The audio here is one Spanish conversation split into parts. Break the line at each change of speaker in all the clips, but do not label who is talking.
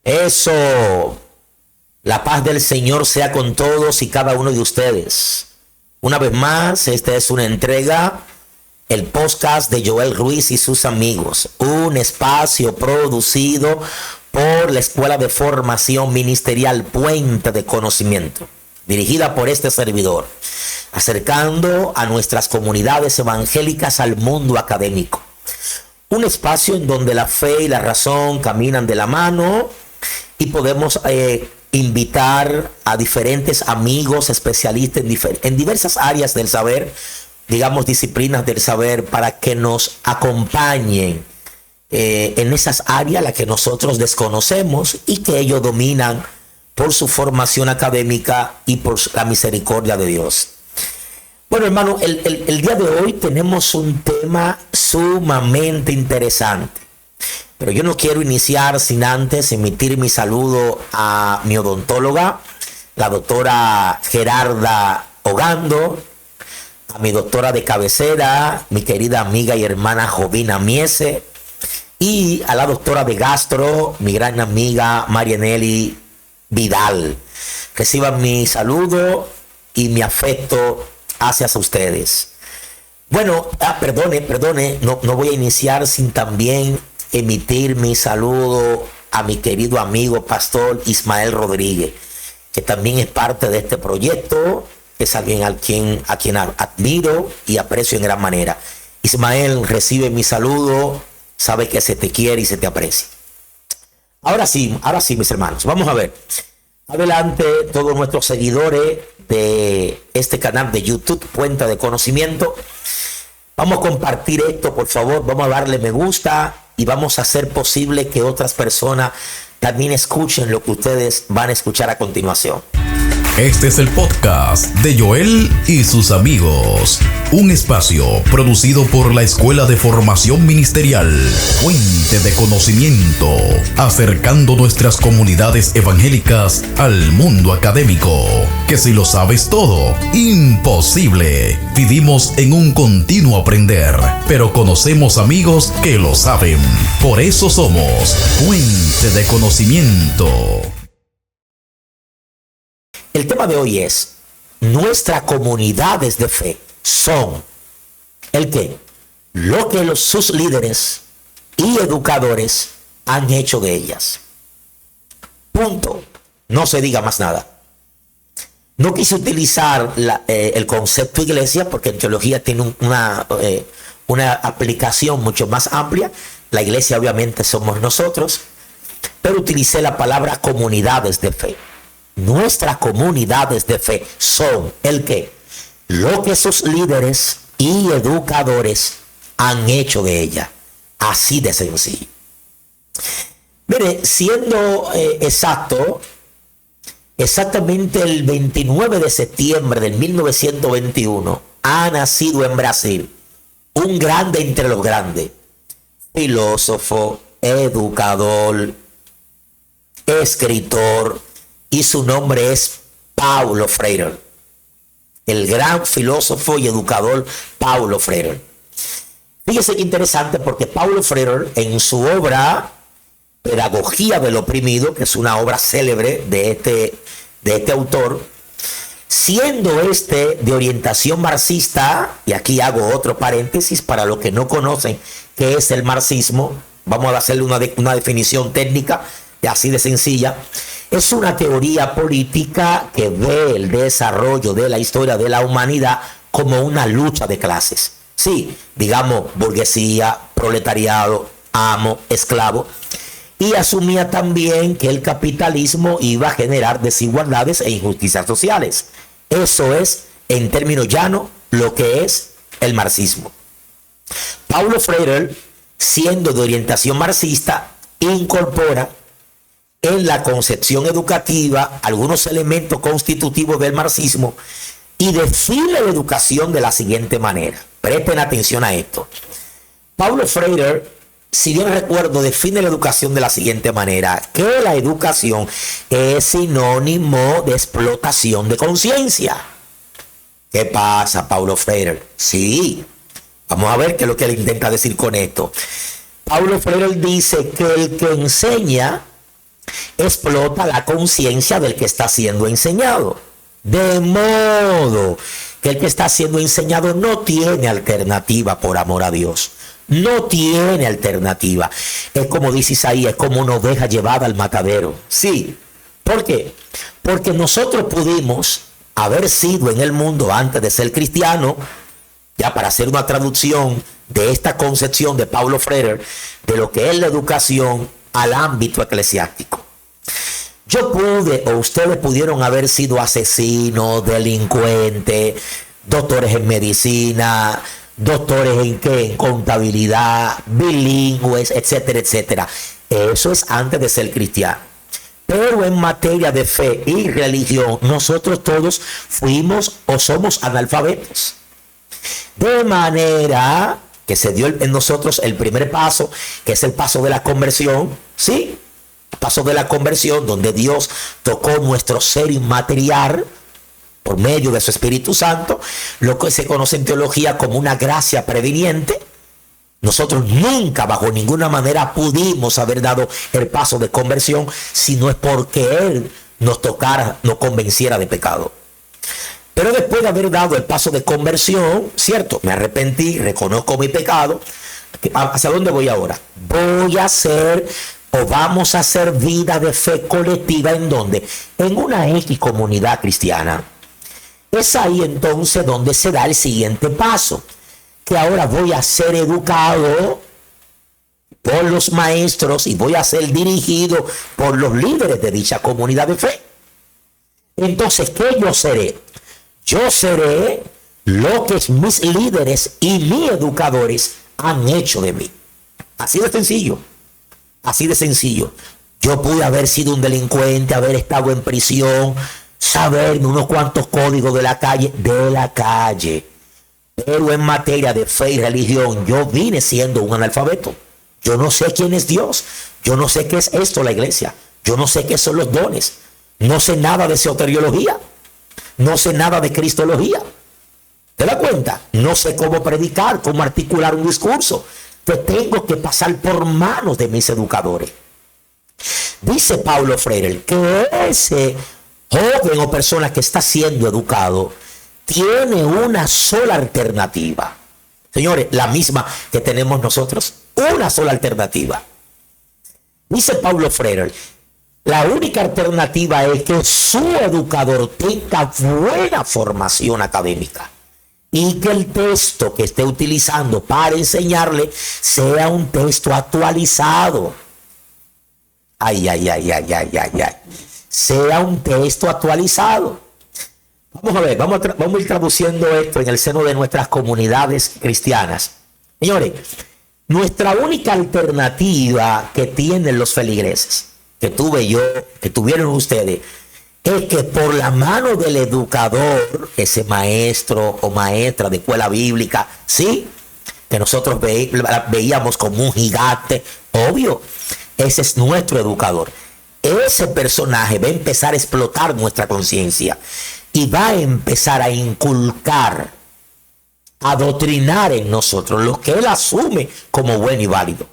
Eso, la paz del Señor sea con todos y cada uno de ustedes. Una vez más, esta es una entrega, el podcast de Joel Ruiz y sus amigos. Un espacio producido por la Escuela de Formación Ministerial Puente de Conocimiento, dirigida por este servidor, acercando a nuestras comunidades evangélicas al mundo académico. Un espacio en donde la fe y la razón caminan de la mano y podemos invitar a diferentes amigos especialistas en diversas áreas del saber, digamos disciplinas del saber, para que nos acompañen en esas áreas las que nosotros desconocemos y que ellos dominan por su formación académica y por la misericordia de Dios. Bueno, hermano, el día de hoy tenemos un tema sumamente interesante. Pero yo no quiero iniciar sin antes emitir mi saludo a mi odontóloga, la doctora Gerarda Ogando, a mi doctora de cabecera, mi querida amiga y hermana Jovina Miese, y a la doctora de gastro, mi gran amiga Marianelli Vidal. Reciban mi saludo y mi afecto hacia ustedes. Bueno, perdone, no voy a iniciar sin también emitir mi saludo a mi querido amigo pastor Ismael Rodríguez, que también es parte de este proyecto, es alguien a quien admiro y aprecio en gran manera. Ismael, recibe mi saludo, sabe que se te quiere y se te aprecia. Ahora sí, mis hermanos, vamos a ver. Adelante, todos nuestros seguidores de este canal de YouTube, Puente de Conocimiento. Vamos a compartir esto, por favor, vamos a darle me gusta y vamos a hacer posible que otras personas también escuchen lo que ustedes van a escuchar a continuación.
Este es el podcast de Joel y sus amigos. Un espacio producido por la Escuela de Formación Ministerial Puente de Conocimiento, acercando nuestras comunidades evangélicas al mundo académico. Que si lo sabes todo, imposible. Vivimos en un continuo aprender, pero conocemos amigos que lo saben. Por eso somos Puente de Conocimiento.
El tema de hoy es: nuestras comunidades de fe son el qué, lo que sus líderes y educadores han hecho de ellas. Punto. No se diga más nada. No quise utilizar el concepto iglesia porque en teología tiene una aplicación mucho más amplia. La iglesia obviamente somos nosotros, pero utilicé la palabra comunidades de fe. Nuestras comunidades de fe son el que, lo que sus líderes y educadores han hecho de ella. Así de sencillo. Mire, siendo exactamente el 29 de septiembre del 1921, ha nacido en Brasil un grande entre los grandes, filósofo, educador, escritor, y su nombre es Paulo Freire, el gran filósofo y educador Paulo Freire. Fíjese qué interesante, porque Paulo Freire, en su obra Pedagogía del Oprimido, que es una obra célebre de este autor, siendo de orientación marxista, y aquí hago otro paréntesis para los que no conocen qué es el marxismo, vamos a hacerle una definición técnica así de sencilla. Es una teoría política que ve el desarrollo de la historia de la humanidad como una lucha de clases. Sí, digamos burguesía, proletariado, amo, esclavo. Y asumía también que el capitalismo iba a generar desigualdades e injusticias sociales. Eso es, en términos llanos, lo que es el marxismo. Paulo Freire, siendo de orientación marxista, incorpora en la concepción educativa algunos elementos constitutivos del marxismo y define la educación de la siguiente manera. Presten atención a esto. Paulo Freire, si bien recuerdo, define la educación de la siguiente manera: que la educación es sinónimo de explotación de conciencia. ¿Qué pasa, Paulo Freire? Sí, vamos a ver qué es lo que él intenta decir con esto. Paulo Freire dice que el que enseña explota la conciencia del que está siendo enseñado. De modo que el que está siendo enseñado no tiene alternativa por amor a Dios. No tiene alternativa. Es como dice Isaías, es como una oveja llevada al matadero. Sí. ¿Por qué? Porque nosotros pudimos haber sido en el mundo antes de ser cristiano, ya para hacer una traducción de esta concepción de Paulo Freire, de lo que es la educación al ámbito eclesiástico. Yo pude, o ustedes pudieron haber sido asesinos, delincuentes, doctores en medicina, doctores en contabilidad, bilingües, etcétera, etcétera. Eso es antes de ser cristiano. Pero en materia de fe y religión, nosotros todos fuimos o somos analfabetos. De manera que se dio en nosotros el primer paso, que es el paso de la conversión, ¿sí? Paso de la conversión, donde Dios tocó nuestro ser inmaterial por medio de su Espíritu Santo, lo que se conoce en teología como una gracia previniente. Nosotros nunca, bajo ninguna manera, pudimos haber dado el paso de conversión si no es porque Él nos tocara, nos convenciera de pecado. Pero después de haber dado el paso de conversión, cierto, me arrepentí, reconozco mi pecado. ¿Hacia dónde voy ahora? Voy a hacer o vamos a hacer vida de fe colectiva. ¿En dónde? En una X comunidad cristiana. Es ahí entonces donde se da el siguiente paso, que ahora voy a ser educado por los maestros y voy a ser dirigido por los líderes de dicha comunidad de fe. Entonces, ¿qué yo seré? Yo seré lo que mis líderes y mis educadores han hecho de mí. Así de sencillo. Así de sencillo. Yo pude haber sido un delincuente, haber estado en prisión, saberme unos cuantos códigos de la calle. Pero en materia de fe y religión, yo vine siendo un analfabeto. Yo no sé quién es Dios. Yo no sé qué es esto, la iglesia. Yo no sé qué son los dones. No sé nada de soteriología. No sé nada de cristología. ¿Te das cuenta? No sé cómo predicar, cómo articular un discurso. Que tengo que pasar por manos de mis educadores. Dice Paulo Freire que ese joven o persona que está siendo educado tiene una sola alternativa. Señores, la misma que tenemos nosotros. Una sola alternativa. Dice Paulo Freire, la única alternativa es que su educador tenga buena formación académica y que el texto que esté utilizando para enseñarle sea un texto actualizado. Sea un texto actualizado. Vamos a ver, vamos a ir traduciendo esto en el seno de nuestras comunidades cristianas. Señores, nuestra única alternativa que tienen los feligreses, que tuve yo, que tuvieron ustedes, es que por la mano del educador, ese maestro o maestra de escuela bíblica, sí, que nosotros veíamos como un gigante, obvio, ese es nuestro educador. Ese personaje va a empezar a explotar nuestra conciencia y va a empezar a inculcar, a adoctrinar en nosotros lo que él asume como bueno y válido.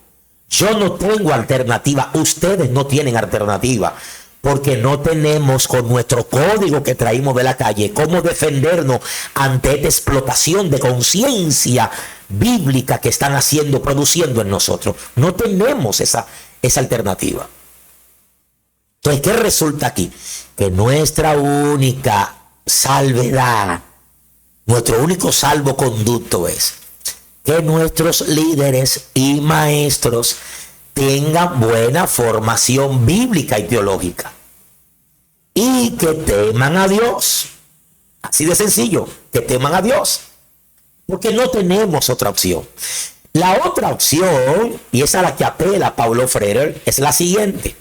Yo no tengo alternativa, ustedes no tienen alternativa, porque no tenemos con nuestro código que traímos de la calle cómo defendernos ante esta explotación de conciencia bíblica que están produciendo en nosotros. No tenemos esa alternativa. Entonces, ¿qué resulta aquí? Que nuestra única salvedad, nuestro único salvoconducto es que nuestros líderes y maestros tengan buena formación bíblica y teológica y que teman a Dios. Así de sencillo, que teman a Dios, porque no tenemos otra opción. La otra opción, y es a la que apela Paulo Freire, es la siguiente: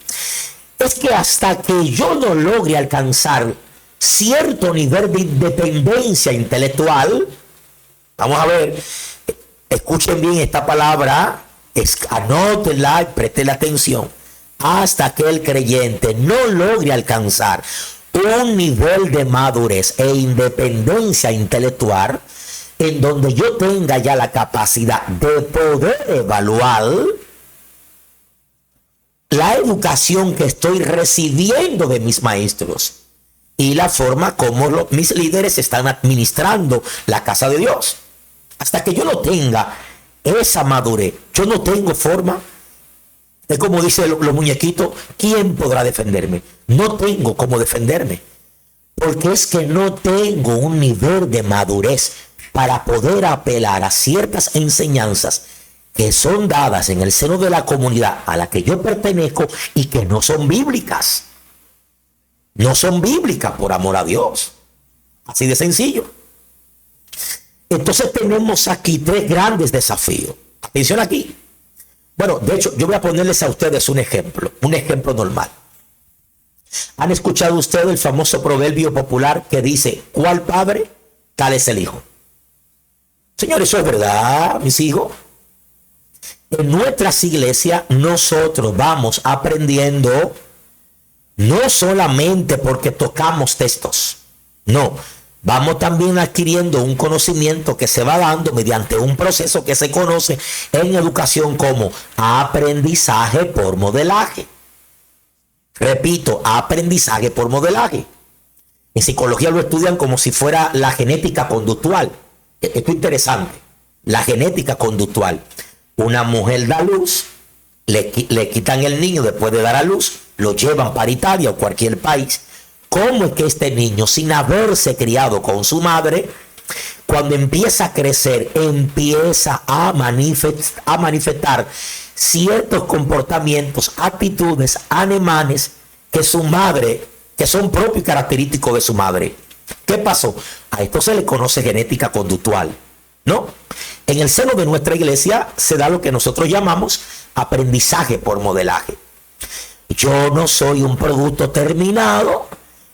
es que hasta que yo no logre alcanzar cierto nivel de independencia intelectual, vamos a ver, escuchen bien esta palabra, anótenla y presten atención, hasta que el creyente no logre alcanzar un nivel de madurez e independencia intelectual en donde yo tenga ya la capacidad de poder evaluar la educación que estoy recibiendo de mis maestros y la forma como mis líderes están administrando la casa de Dios. Hasta que yo no tenga esa madurez, yo no tengo forma. Es como dicen los muñequitos, ¿quién podrá defenderme? No tengo cómo defenderme, porque es que no tengo un nivel de madurez para poder apelar a ciertas enseñanzas que son dadas en el seno de la comunidad a la que yo pertenezco y que no son bíblicas. No son bíblicas, por amor a Dios. Así de sencillo. Entonces tenemos aquí tres grandes desafíos. Atención aquí. Bueno, de hecho, yo voy a ponerles a ustedes un ejemplo normal. ¿Han escuchado ustedes el famoso proverbio popular que dice, ¿cuál padre? Tal es el hijo? Señores, eso es verdad, mis hijos. En nuestras iglesias nosotros vamos aprendiendo no solamente porque tocamos textos, no, vamos también adquiriendo un conocimiento que se va dando mediante un proceso que se conoce en educación como aprendizaje por modelaje. Repito, aprendizaje por modelaje. En psicología lo estudian como si fuera la genética conductual. Esto es interesante. La genética conductual. Una mujer da luz, le quitan el niño después de dar a luz, lo llevan para Italia o cualquier país. ¿Cómo es que este niño, sin haberse criado con su madre, cuando empieza a crecer, empieza a manifestar ciertos comportamientos, actitudes, ademanes que su madre, que son propios y característicos de su madre? ¿Qué pasó? A esto se le conoce genética conductual, ¿no? En el seno de nuestra iglesia se da lo que nosotros llamamos aprendizaje por modelaje. Yo no soy un producto terminado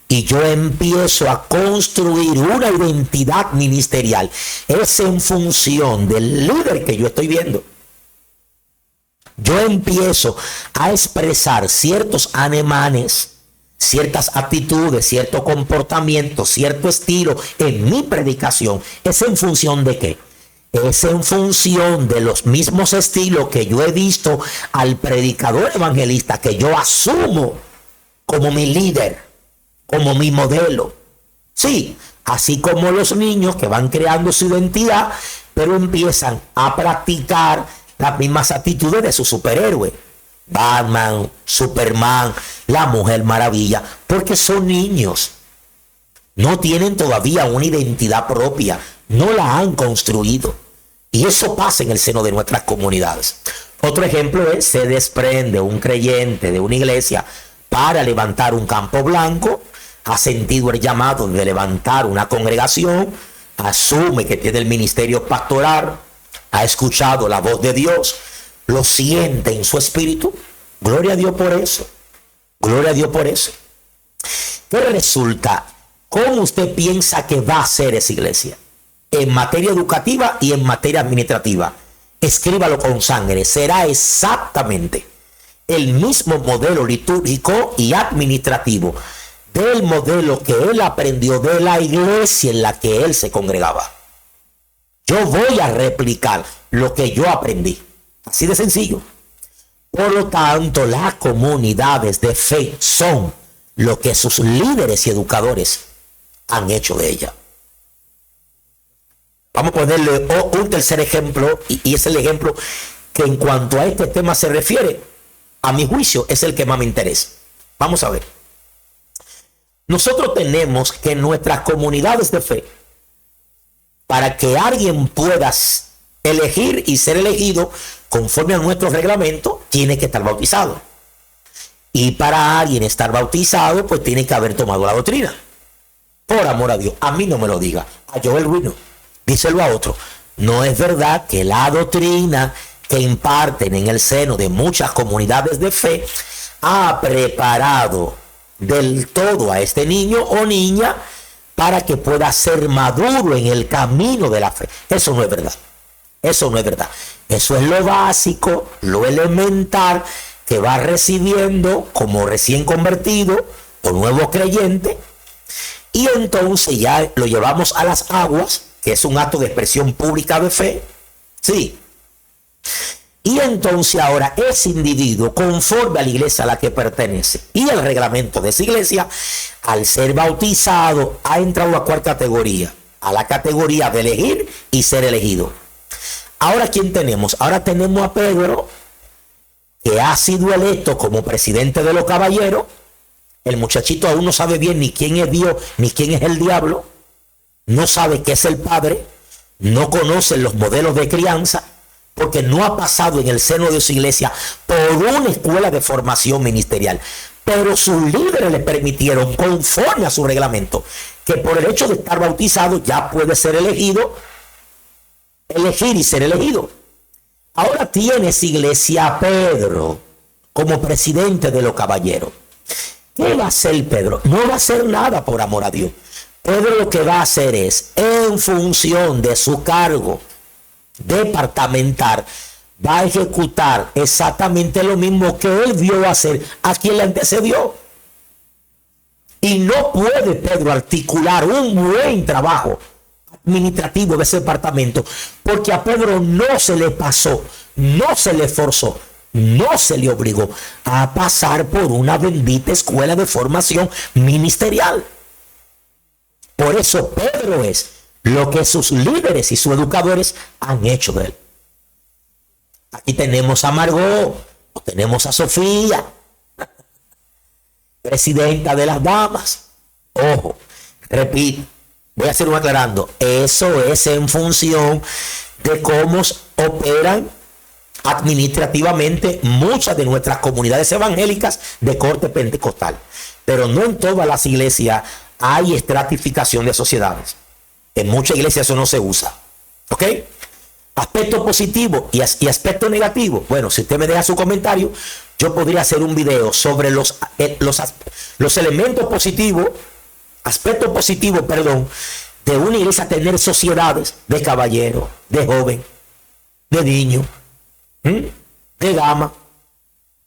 y yo empiezo a construir una identidad ministerial. Es en función del líder que yo estoy viendo. Yo empiezo a expresar ciertos ademanes, ciertas actitudes, cierto comportamiento, cierto estilo en mi predicación. ¿Es en función de qué? Es en función de los mismos estilos que yo he visto al predicador evangelista que yo asumo como mi líder, como mi modelo. Sí, así como los niños que van creando su identidad, pero empiezan a practicar las mismas actitudes de su superhéroe. Batman, Superman, la Mujer Maravilla, porque son niños. No tienen todavía una identidad propia, no la han construido. Y eso pasa en el seno de nuestras comunidades. Otro ejemplo es, se desprende un creyente de una iglesia para levantar un campo blanco, ha sentido el llamado de levantar una congregación, asume que tiene el ministerio pastoral, ha escuchado la voz de Dios, lo siente en su espíritu. Gloria a Dios por eso. Gloria a Dios por eso. ¿Qué resulta? ¿Cómo usted piensa que va a ser esa iglesia? En materia educativa y en materia administrativa. Escríbalo con sangre. Será exactamente el mismo modelo litúrgico y administrativo del modelo que él aprendió de la iglesia en la que él se congregaba. Yo voy a replicar lo que yo aprendí. Así de sencillo. Por lo tanto, las comunidades de fe son lo que sus líderes y educadores han hecho de ella. Vamos a ponerle un tercer ejemplo, y es el ejemplo que en cuanto a este tema se refiere, a mi juicio, es el que más me interesa. Vamos a ver. Nosotros tenemos que en nuestras comunidades de fe, para que alguien pueda elegir y ser elegido conforme a nuestro reglamento, tiene que estar bautizado. Y para alguien estar bautizado, pues tiene que haber tomado la doctrina. Por amor a Dios, a mí no me lo diga, a Joel Ruiz no. Díselo a otro. No es verdad que la doctrina que imparten en el seno de muchas comunidades de fe ha preparado del todo a este niño o niña para que pueda ser maduro en el camino de la fe. Eso no es verdad. Eso no es verdad. Eso es lo básico, lo elemental que va recibiendo como recién convertido o nuevo creyente. Y entonces ya lo llevamos a las aguas, que es un acto de expresión pública de fe. Sí. Y entonces ahora ese individuo, conforme a la iglesia a la que pertenece y el reglamento de esa iglesia, al ser bautizado, ha entrado a cuál categoría, a la categoría de elegir y ser elegido. Ahora, ¿quién tenemos? Ahora tenemos a Pedro, que ha sido electo como presidente de los caballeros. El muchachito aún no sabe bien ni quién es Dios, ni quién es el diablo. No sabe qué es el Padre. No conoce los modelos de crianza, porque no ha pasado en el seno de su iglesia por una escuela de formación ministerial. Pero sus líderes le permitieron, conforme a su reglamento, que por el hecho de estar bautizado ya puede ser elegido, elegir y ser elegido. Ahora tienes iglesia a Pedro como presidente de los caballeros. ¿Qué va a hacer Pedro? No va a hacer nada por amor a Dios. Pedro lo que va a hacer es, en función de su cargo departamental, va a ejecutar exactamente lo mismo que él vio hacer a quien le antecedió. Y no puede Pedro articular un buen trabajo administrativo de ese departamento, porque a Pedro no se le pasó, no se le forzó, no se le obligó a pasar por una bendita escuela de formación ministerial. Por eso Pedro es lo que sus líderes y sus educadores han hecho de él. Aquí tenemos a Margot, o tenemos a Sofía, presidenta de las damas. Ojo, repito, voy a hacer un aclarando. Eso es en función de cómo operan administrativamente muchas de nuestras comunidades evangélicas de corte pentecostal. Pero no en todas las iglesias hay estratificación de sociedades. En muchas iglesias eso no se usa. ¿Ok? Aspecto positivo y aspecto negativo. Bueno, si usted me deja su comentario, yo podría hacer un video sobre los elementos positivos, aspectos positivos, perdón, de una iglesia tener sociedades de caballeros, de joven, de niño, de dama,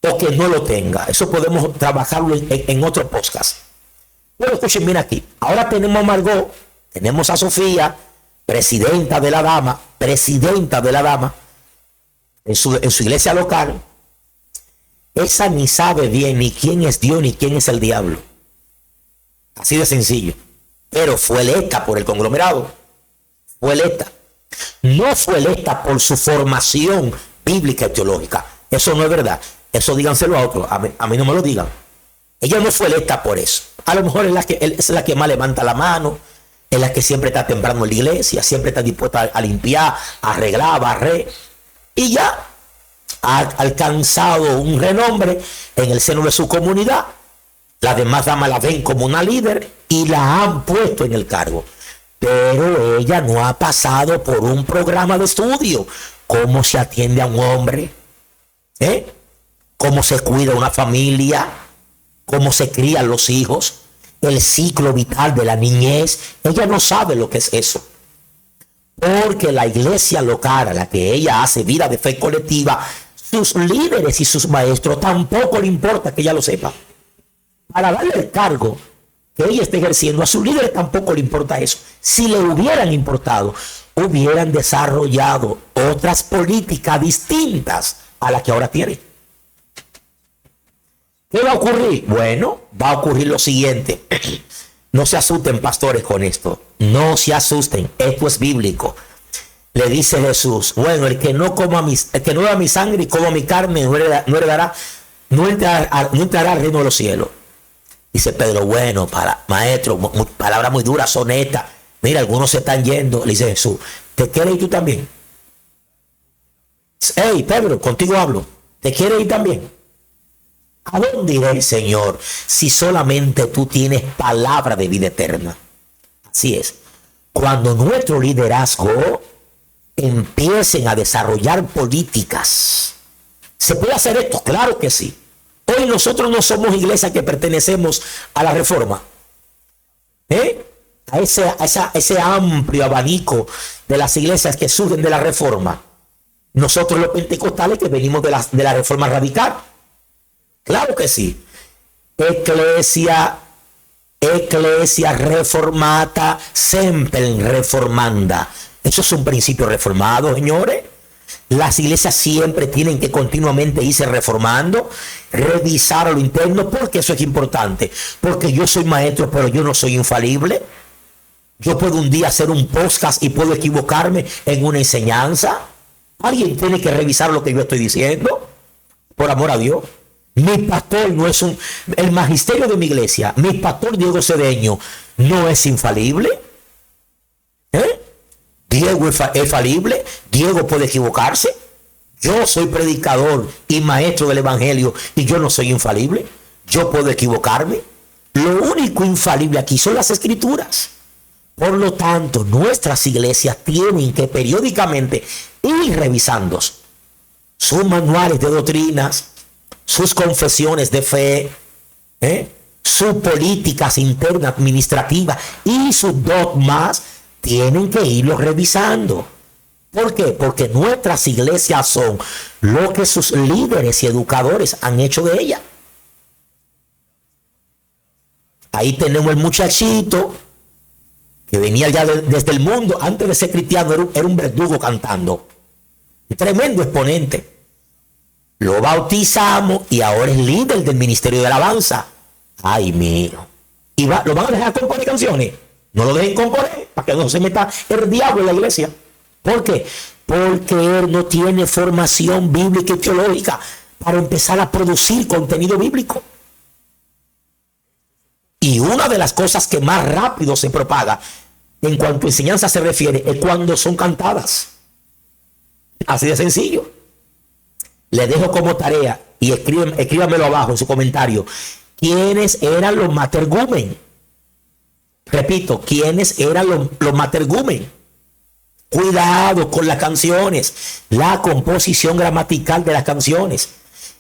o que no lo tenga. Eso podemos trabajarlo en otro podcast. Pero escuchen bien aquí. Ahora tenemos a Margot, tenemos a Sofía, presidenta de la dama, en su iglesia local. Esa ni sabe bien ni quién es Dios ni quién es el diablo. Así de sencillo. Pero fue electa por el conglomerado. Fue electa. No fue electa por su formación bíblica y teológica. Eso no es verdad. Eso díganselo a otros. A mí no me lo digan. Ella no fue electa por eso. A lo mejor es la que más levanta la mano, es la que siempre está temprano en la iglesia, siempre está dispuesta a limpiar, a arreglar, a barrer. Y ya ha alcanzado un renombre en el seno de su comunidad. Las demás damas la ven como una líder y la han puesto en el cargo. Pero ella no ha pasado por un programa de estudio. ¿Cómo se atiende a un hombre? ¿Cómo se cuida una familia? ¿Cómo se crían los hijos? El ciclo vital de la niñez. Ella no sabe lo que es eso. Porque la iglesia local a la que ella hace vida de fe colectiva, sus líderes y sus maestros tampoco le importa que ella lo sepa. Para darle el cargo que ella está ejerciendo, a sus líderes tampoco le importa eso. Si le hubieran importado, hubieran desarrollado otras políticas distintas a las que ahora tienen. ¿Qué va a ocurrir? Bueno, va a ocurrir lo siguiente. No se asusten, pastores, con esto. No se asusten. Esto es bíblico. Le dice Jesús, bueno, el que no beba mi sangre y coma mi carne no entrará al reino de los cielos. Dice Pedro, bueno, maestro, palabras muy duras, son estas. Mira, algunos se están yendo. Le dice Jesús, ¿te quieres ir tú también? Hey, Pedro, contigo hablo. ¿Te quieres ir también? ¿A dónde iré, Señor, si solamente tú tienes palabra de vida eterna? Así es. Cuando nuestro liderazgo empiecen a desarrollar políticas, ¿se puede hacer esto? Claro que sí. Hoy nosotros no somos iglesia que pertenecemos a la Reforma. A ese amplio abanico de las iglesias que surgen de la Reforma. Nosotros los pentecostales que venimos de la Reforma Radical. Claro que sí. Ecclesia reformata semper reformanda. Eso es un principio reformado, señores. Las iglesias siempre tienen que continuamente irse reformando, revisar a lo interno, porque eso es importante. Porque yo soy maestro, pero yo no soy infalible. Yo puedo un día hacer un podcast y puedo equivocarme en una enseñanza. Alguien tiene que revisar lo que yo estoy diciendo, por amor a Dios. Mi pastor no es el magisterio de mi iglesia, mi pastor Diego Cedeño no es infalible. Diego es falible, Diego puede equivocarse. Yo soy predicador y maestro del evangelio y yo no soy infalible. Yo puedo equivocarme. Lo único infalible aquí son las escrituras. Por lo tanto, nuestras iglesias tienen que periódicamente ir revisando sus manuales de doctrinas, sus confesiones de fe, sus políticas internas administrativas y sus dogmas. Tienen que irlo revisando. ¿Por qué? Porque nuestras iglesias son lo que sus líderes y educadores han hecho de ellas. Ahí tenemos el muchachito que venía ya desde el mundo, antes de ser cristiano, era un verdugo cantando. Un tremendo exponente. Lo bautizamos y ahora es líder del ministerio de alabanza. Ay, mío. ¿Y lo van a dejar componer canciones? No lo dejen componer para que no se meta el diablo en la iglesia. ¿Por qué? Porque él no tiene formación bíblica y teológica para empezar a producir contenido bíblico. Y una de las cosas que más rápido se propaga en cuanto a enseñanza se refiere es cuando son cantadas. Así de sencillo. Le dejo como tarea y escríbamelo abajo en su comentario. ¿Quiénes eran los matergumen? Repito, ¿quiénes eran los matergumen? Cuidado con las canciones, la composición gramatical de las canciones.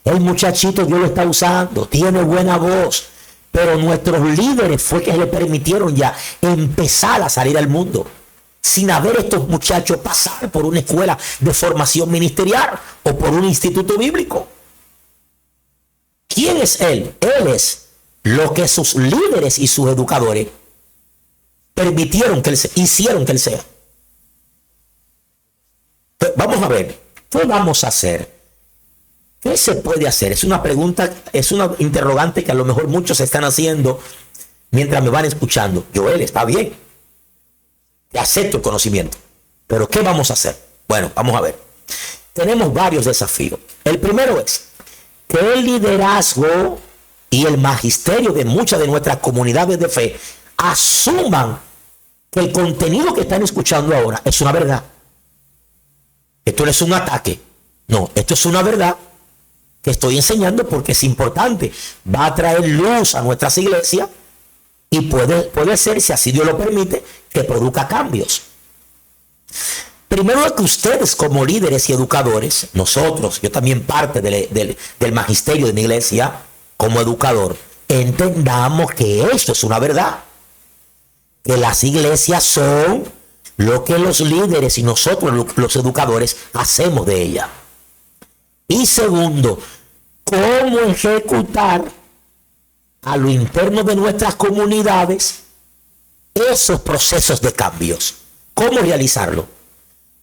El muchachito Dios lo está usando, tiene buena voz, pero nuestros líderes fue que le permitieron ya empezar a salir al mundo sin haber estos muchachos pasar por una escuela de formación ministerial o por un instituto bíblico. ¿Quién es él? Él es lo que sus líderes y sus educadores permitieron que él hicieron que él sea. Pues vamos a ver, ¿qué vamos a hacer? ¿Qué se puede hacer? Es una pregunta, es una interrogante que a lo mejor muchos están haciendo mientras me van escuchando. Joel, está bien, te acepto el conocimiento, pero ¿qué vamos a hacer? Bueno, vamos a ver. Tenemos varios desafíos. El primero es que el liderazgo y el magisterio de muchas de nuestras comunidades de fe asuman que el contenido que están escuchando ahora es una verdad. Esto no es un ataque. No, esto es una verdad que estoy enseñando porque es importante. Va a traer luz a nuestras iglesias y puede ser, si así Dios lo permite, que produzca cambios. Primero es que ustedes como líderes y educadores, nosotros, yo también parte del magisterio de mi iglesia como educador, entendamos que esto es una verdad. Que las iglesias son lo que los líderes y nosotros los educadores hacemos de ella. Y segundo, cómo ejecutar a lo interno de nuestras comunidades esos procesos de cambios. ¿Cómo realizarlo?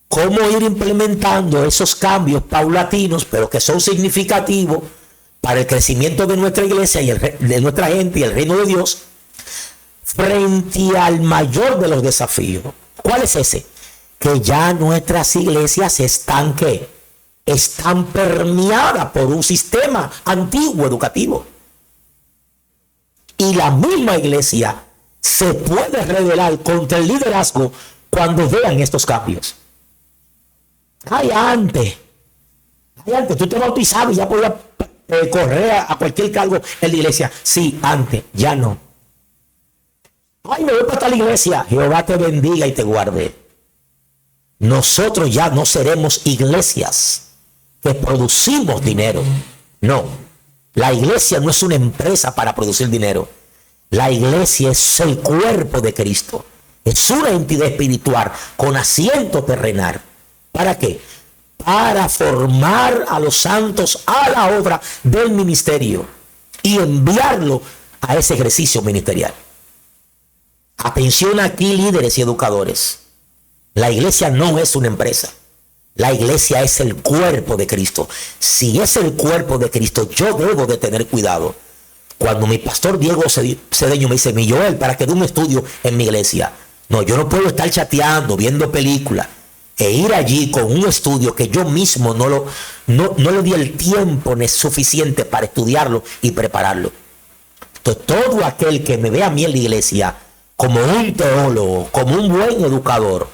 ¿Cómo ir implementando esos cambios paulatinos, pero que son significativos para el crecimiento de nuestra iglesia y de nuestra gente y el reino de Dios frente al mayor de los desafíos? ¿Cuál es ese? Que ya nuestras iglesias están permeadas por un sistema antiguo educativo. Y la misma iglesia se puede rebelar contra el liderazgo cuando vean estos cambios. Antes tú te bautizabas y ya podías correr a cualquier cargo en la iglesia. Sí, antes, ya no. Me voy para la iglesia. Jehová te bendiga y te guarde. Nosotros ya no seremos iglesias que producimos dinero. No, la iglesia no es una empresa para producir dinero. La iglesia es el cuerpo de Cristo. Es una entidad espiritual con asiento terrenal. ¿Para qué? Para formar a los santos a la obra del ministerio y enviarlo a ese ejercicio ministerial. Atención aquí, líderes y educadores. La iglesia no es una empresa. La iglesia es el cuerpo de Cristo. Si es el cuerpo de Cristo, yo debo de tener cuidado. Cuando mi pastor Diego Cedeño me dice, mi Joel, para que dé un estudio en mi iglesia. No, yo no puedo estar chateando, viendo películas e ir allí con un estudio que yo mismo no le di el tiempo suficiente para estudiarlo y prepararlo. Entonces, todo aquel que me ve a mí en la iglesia como un teólogo, como un buen educador,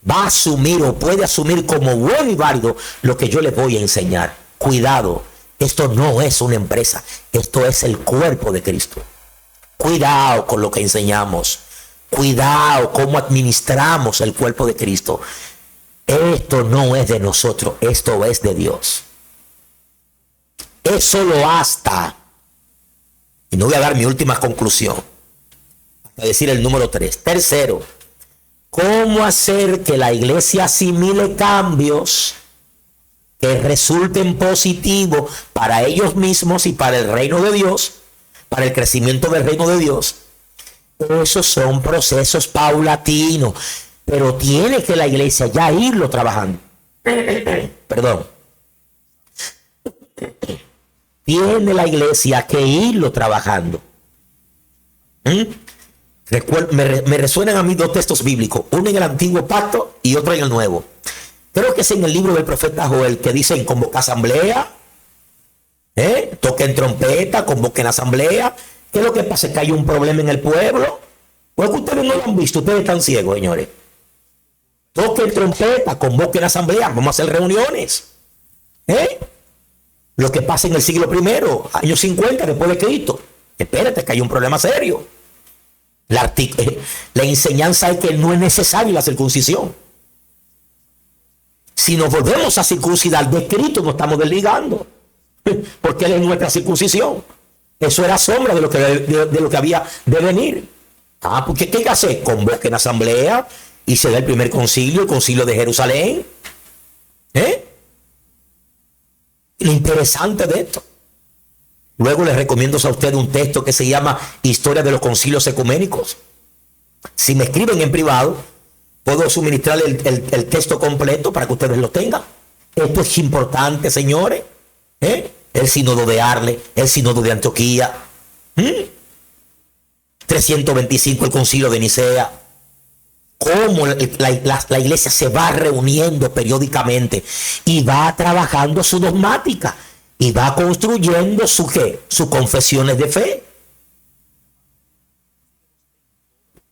va a asumir o puede asumir como bueno y válido lo que yo les voy a enseñar. Cuidado, esto no es una empresa, esto es el cuerpo de Cristo. Cuidado con lo que enseñamos, cuidado cómo administramos el cuerpo de Cristo. Esto no es de nosotros, esto es de Dios. Es solo hasta, y no voy a dar mi última conclusión, hasta decir el número 3. Tercero, ¿cómo hacer que la iglesia asimile cambios que resulten positivos para ellos mismos y para el reino de Dios, para el crecimiento del reino de Dios? Esos son procesos paulatinos, pero tiene que la iglesia ya irlo trabajando. Perdón. Tiene la iglesia que irlo trabajando. Me resuenan a mí dos textos bíblicos, uno en el Antiguo Pacto y otro en el Nuevo. Creo que es en el libro del profeta Joel que dicen convoca asamblea, toquen trompeta, convoquen asamblea. ¿Qué es lo que pasa? Es que hay un problema en el pueblo. Pues que ustedes no lo han visto, ustedes están ciegos, señores. Toquen trompeta, convoquen asamblea, vamos a hacer reuniones. Lo que pasa en el siglo I, años 50 después de Cristo. Espérate, que hay un problema serio. La enseñanza es que no es necesaria la circuncisión. Si nos volvemos a circuncidar de Cristo, nos estamos desligando. Porque Él es nuestra circuncisión. Eso era sombra de lo que había de venir. Porque ¿qué hay que hacer? Convoquen asamblea y se da el primer concilio, el concilio de Jerusalén. Lo interesante de esto. Luego les recomiendo a ustedes un texto que se llama Historia de los Concilios Ecuménicos. Si me escriben en privado, puedo suministrar el texto completo para que ustedes lo tengan. Esto es importante, señores. El sínodo de Arles, el sínodo de Antioquía. 325 el concilio de Nicea. Cómo la iglesia se va reuniendo periódicamente y va trabajando su dogmática. Y va construyendo sus confesiones de fe.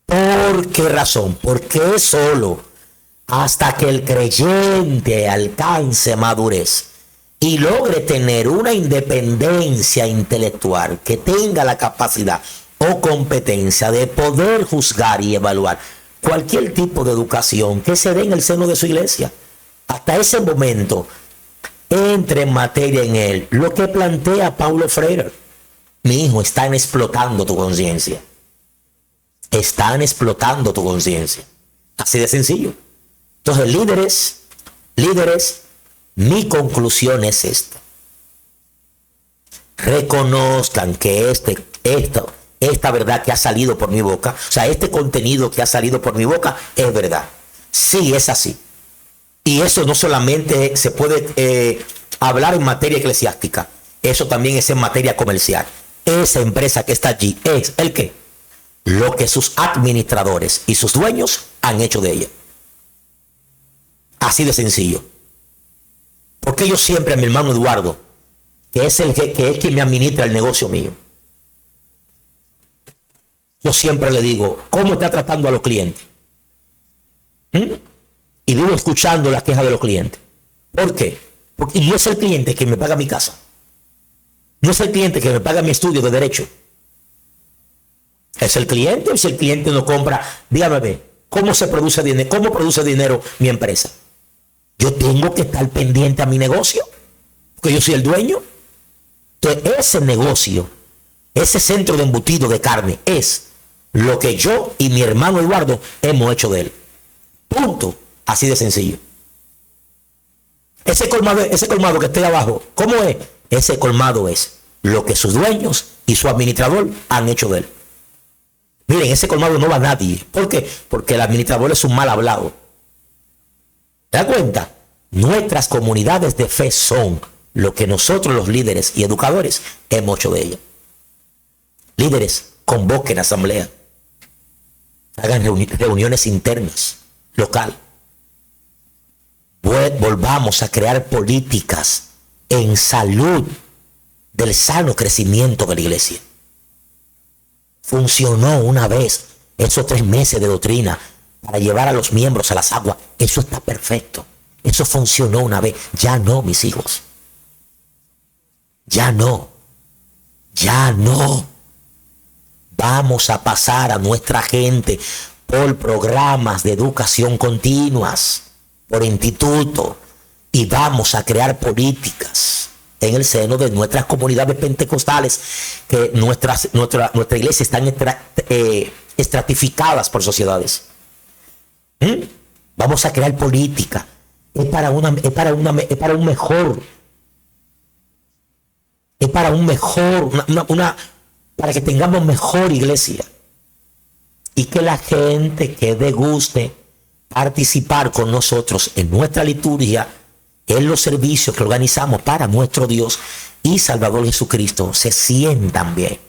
¿Por qué razón? Porque solo hasta que el creyente alcance madurez y logre tener una independencia intelectual, que tenga la capacidad o competencia de poder juzgar y evaluar cualquier tipo de educación que se dé en el seno de su iglesia, hasta ese momento entre en materia en él lo que plantea Paulo Freire. Mi hijo, están explotando tu conciencia. Están explotando tu conciencia. Así de sencillo. Entonces, líderes, mi conclusión es esta. Reconozcan que esta verdad que ha salido por mi boca, o sea, este contenido que ha salido por mi boca es verdad. Sí, es así. Y eso no solamente se puede hablar en materia eclesiástica, eso también es en materia comercial. Esa empresa que está allí es ¿el qué? Lo que sus administradores y sus dueños han hecho de ella. Así de sencillo. Porque yo siempre a mi hermano Eduardo, que es quien me administra el negocio mío, yo siempre le digo, ¿cómo está tratando a los clientes? Y vivo escuchando las quejas de los clientes. ¿Por qué? Porque no es el cliente que me paga mi casa. No es el cliente que me paga mi estudio de derecho. Es el cliente. Y si el cliente no compra, dígame, ¿cómo se produce dinero? ¿Cómo produce dinero mi empresa? Yo tengo que estar pendiente a mi negocio, porque yo soy el dueño. Entonces, ese negocio, ese centro de embutido de carne, es lo que yo y mi hermano Eduardo hemos hecho de él. Punto. Así de sencillo. Ese colmado que esté abajo, ¿cómo es? Ese colmado es lo que sus dueños y su administrador han hecho de él. Miren, ese colmado no va a nadie. ¿Por qué? Porque el administrador es un mal hablado. ¿Te das cuenta? Nuestras comunidades de fe son lo que nosotros los líderes y educadores hemos hecho de ellas. Líderes, convoquen asamblea, hagan reuniones internas, local. Volvamos a crear políticas en salud del sano crecimiento de la iglesia. Funcionó una vez esos 3 meses de doctrina para llevar a los miembros a las aguas. Eso está perfecto. Eso funcionó una vez. Ya no, mis hijos. Ya no. Ya no. Vamos a pasar a nuestra gente por programas de educación continuas, por instituto, y vamos a crear políticas en el seno de nuestras comunidades pentecostales, que nuestra iglesia están estratificadas por sociedades. Vamos a crear política. Es para un mejor. Es para un mejor, para que tengamos mejor iglesia. Y que la gente que le guste participar con nosotros en nuestra liturgia, en los servicios que organizamos para nuestro Dios y Salvador Jesucristo, se sientan bien.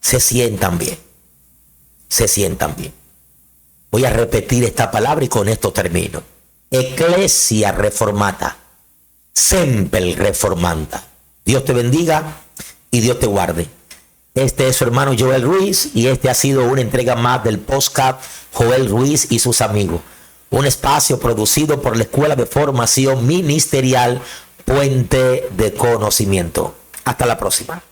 Se sientan bien. Se sientan bien. Voy a repetir esta palabra y con esto termino. Ecclesia reformata, semper reformanda. Dios te bendiga y Dios te guarde. Este es su hermano Joel Ruiz y este ha sido una entrega más del podcast Joel Ruiz y sus amigos. Un espacio producido por la Escuela de Formación Ministerial Puente de Conocimiento. Hasta la próxima.